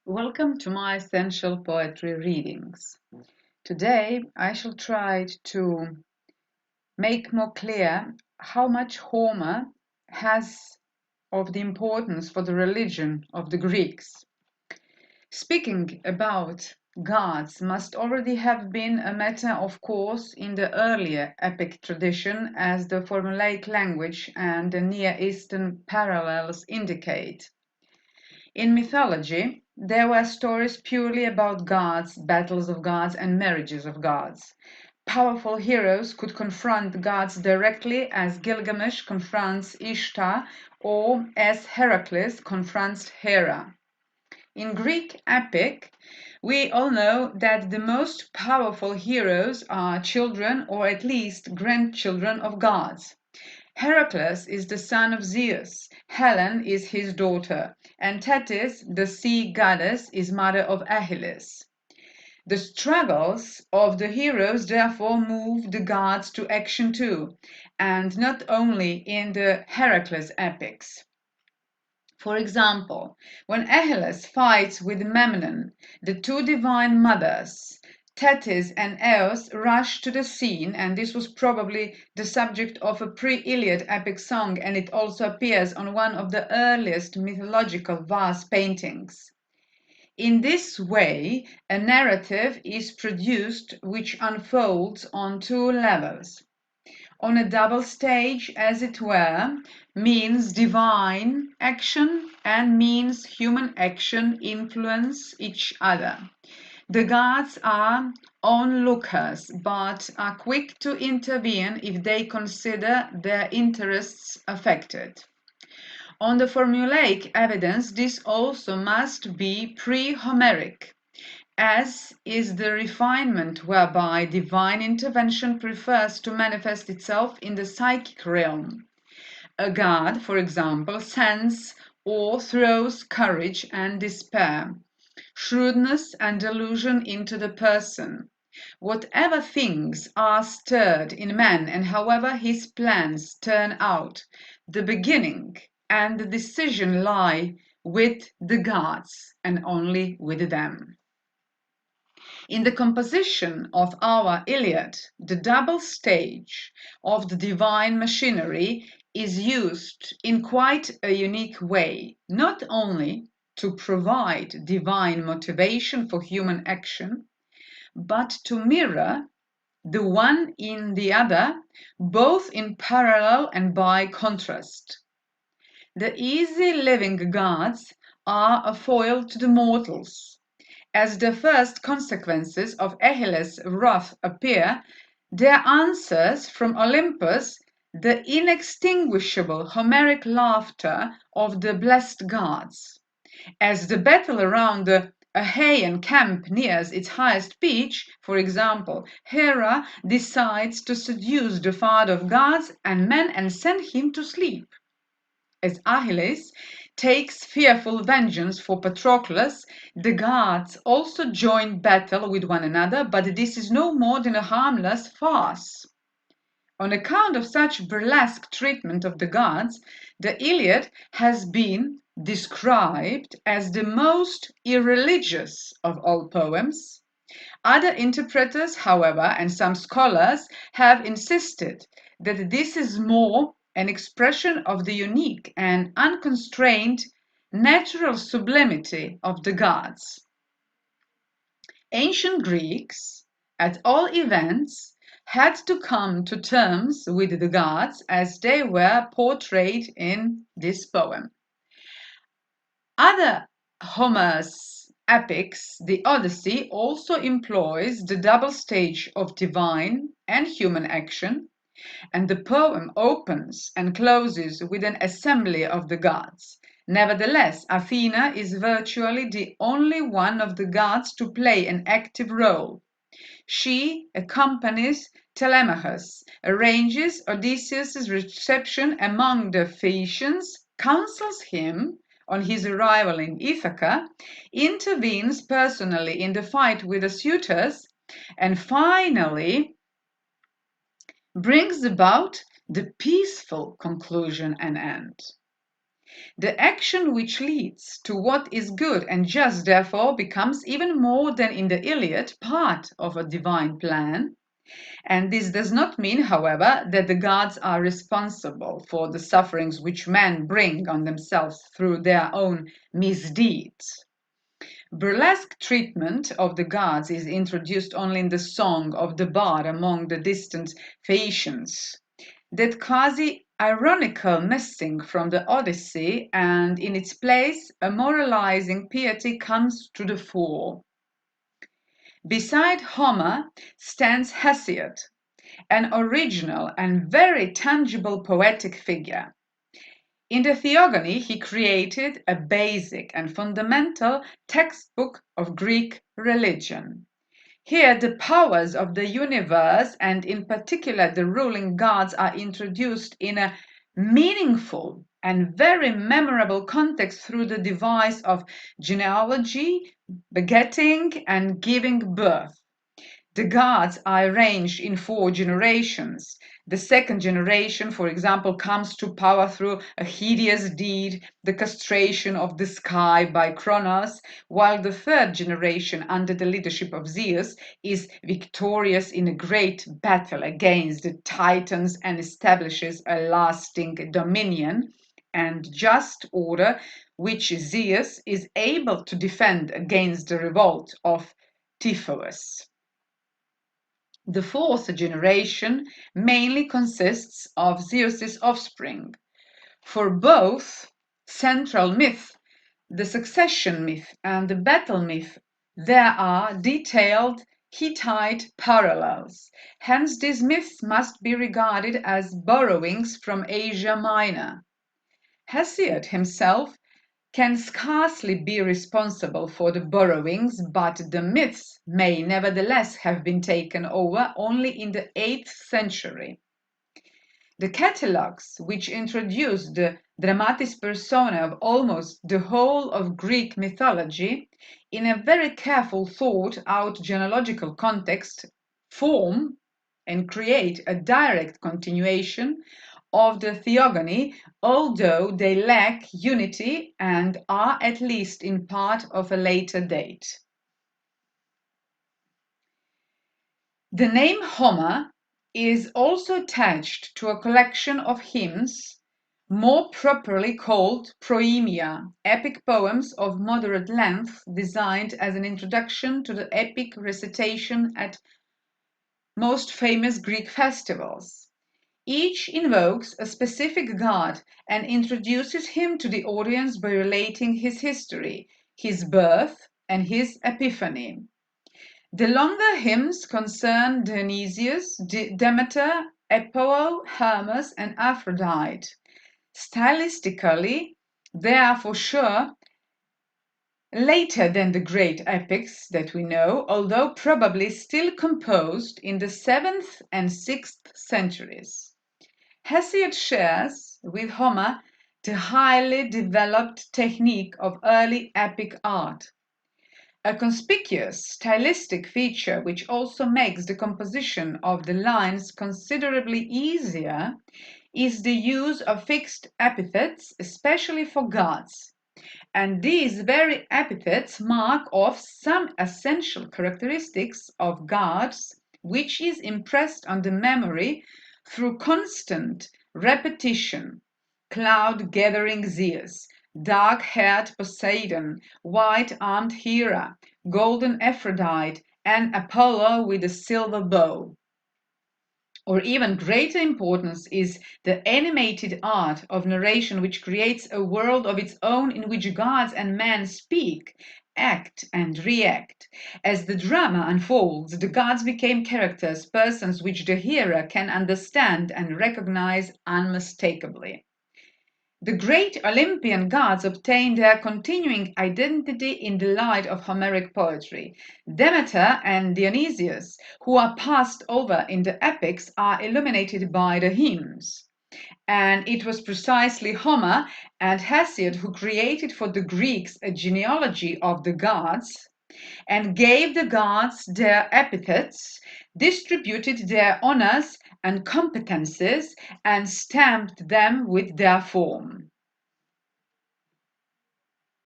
Welcome to my essential poetry readings. Today I shall try to make more clear how much Homer has of the importance for the religion of the Greeks. Speaking about gods must already have been a matter of course in the earlier epic tradition, as the formulaic language and the Near Eastern parallels indicate. In mythology, there were stories purely about gods, battles of gods, and marriages of gods. Powerful heroes could confront gods directly, as Gilgamesh confronts Ishtar or as Heracles confronts Hera. In Greek epic, we all know that the most powerful heroes are children or at least grandchildren of gods. Heracles is the son of Zeus, Helen is his daughter, and Thetis, the sea goddess, is mother of Achilles. The struggles of the heroes therefore move the gods to action too, and not only in the Heracles epics. For example, when Achilles fights with Memnon, the two divine mothers, Thetis and Eos, rush to the scene, and this was probably the subject of a pre-Iliad epic song, and it also appears on one of the earliest mythological vase paintings. In this way, a narrative is produced which unfolds on two levels. On a double stage, as it were, means divine action and means human action influence each other. The gods are onlookers, but are quick to intervene if they consider their interests affected. On the formulaic evidence, this also must be pre-Homeric, as is the refinement whereby divine intervention prefers to manifest itself in the psychic realm. A god, for example, sends or throws courage and despair, shrewdness and delusion into the person. Whatever things are stirred in man and however his plans turn out, the beginning and the decision lie with the gods and only with them. In the composition of our Iliad, the double stage of the divine machinery is used in quite a unique way, not only to provide divine motivation for human action, but to mirror the one in the other, both in parallel and by contrast. The easy living gods are a foil to the mortals. As the first consequences of Achilles' wrath appear, their answers from Olympus, the inextinguishable Homeric laughter of the blessed gods. As the battle around the Achaean camp nears its highest pitch, for example, Hera decides to seduce the father of gods and men and send him to sleep. As Achilles takes fearful vengeance for Patroclus, the gods also join battle with one another, but this is no more than a harmless farce. On account of such burlesque treatment of the gods, the Iliad has been described as the most irreligious of all poems. Other interpreters, however, and some scholars have insisted that this is more an expression of the unique and unconstrained natural sublimity of the gods. Ancient Greeks, at all events, had to come to terms with the gods as they were portrayed in this poem. Other Homer's epics, the Odyssey, also employs the double stage of divine and human action, and the poem opens and closes with an assembly of the gods. Nevertheless, Athena is virtually the only one of the gods to play an active role. She accompanies Telemachus, arranges Odysseus' reception among the Phaeacians, counsels him on his arrival in Ithaca, intervenes personally in the fight with the suitors, and finally brings about the peaceful conclusion and end. The action which leads to what is good and just therefore becomes even more than in the Iliad part of a divine plan. And this does not mean, however, that the gods are responsible for the sufferings which men bring on themselves through their own misdeeds. Burlesque treatment of the gods is introduced only in the song of the bard among the distant Phaeacians. That quasi-ironical missing from the Odyssey, and in its place a moralizing piety comes to the fore. Beside Homer stands Hesiod, an original and very tangible poetic figure. In the Theogony, he created a basic and fundamental textbook of Greek religion. Here, the powers of the universe, and in particular the ruling gods, are introduced in a meaningful and very memorable context through the device of genealogy, begetting, and giving birth. The gods are arranged in 4 generations. The second generation, for example, comes to power through a hideous deed, the castration of the sky by Kronos, while the third generation, under the leadership of Zeus, is victorious in a great battle against the Titans and establishes a lasting dominion and just order, which Zeus is able to defend against the revolt of Typhus. The fourth generation mainly consists of Zeus's offspring. For both central myth, the succession myth and the battle myth, there are detailed Hittite parallels. Hence, these myths must be regarded as borrowings from Asia Minor. Hesiod himself can scarcely be responsible for the borrowings, but the myths may nevertheless have been taken over only in the 8th century. The catalogues, which introduce the dramatis personae of almost the whole of Greek mythology in a very careful thought-out genealogical context, form and create a direct continuation of the Theogony, although they lack unity and are at least in part of a later date. The name Homer is also attached to a collection of hymns, more properly called proemia, epic poems of moderate length designed as an introduction to the epic recitation at most famous Greek festivals. Each invokes a specific god and introduces him to the audience by relating his history, his birth, and his epiphany. The longer hymns concern Dionysius, Demeter, Apollo, Hermes, and Aphrodite. Stylistically, they are for sure later than the great epics that we know, although probably still composed in the 7th and 6th centuries. Hesiod shares with Homer the highly developed technique of early epic art. A conspicuous stylistic feature which also makes the composition of the lines considerably easier is the use of fixed epithets, especially for gods. And these very epithets mark off some essential characteristics of gods, which is impressed on the memory through constant repetition: cloud-gathering Zeus, dark-haired Poseidon, white-armed Hera, golden Aphrodite, and Apollo with a silver bow. Or even greater importance is the animated art of narration, which creates a world of its own in which gods and men speak, act, and react. As the drama unfolds, the gods became characters, persons which the hearer can understand and recognize unmistakably. The great Olympian gods obtain their continuing identity in the light of Homeric poetry. Demeter and Dionysius, who are passed over in the epics, are illuminated by the hymns. And it was precisely Homer and Hesiod who created for the Greeks a genealogy of the gods and gave the gods their epithets, distributed their honors and competences, and stamped them with their form.